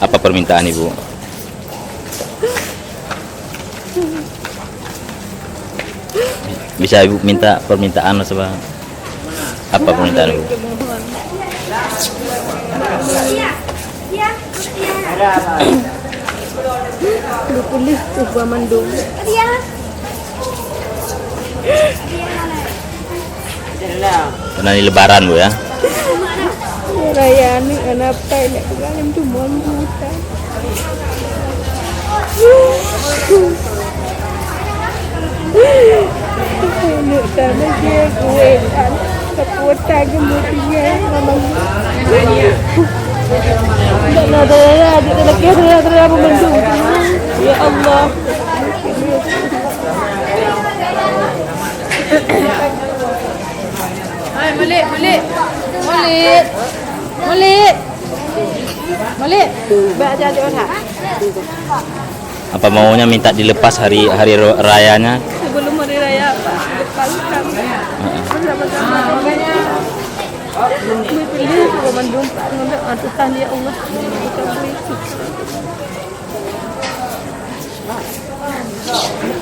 Apa permintaan Ibu? Bisa Ibu minta permintaan apa? Apa permintaan Ibu? Pilih tuh gua mandung. Karena ini Lebaran Bu ya. Raya ni anak pai nak kalim tu mon buta. Ini tanah dia gue kan kekuatan kemudiannya memang. Dan ada kira-kira memandung. Ya Allah. Hai Malik. Baca doa. Apa maunya minta dilepas hari rayanya? Sebelum hari raya Pak, lepaskan bersama-sama. Pilih Bandung Pak, untuk atusan ya Allah.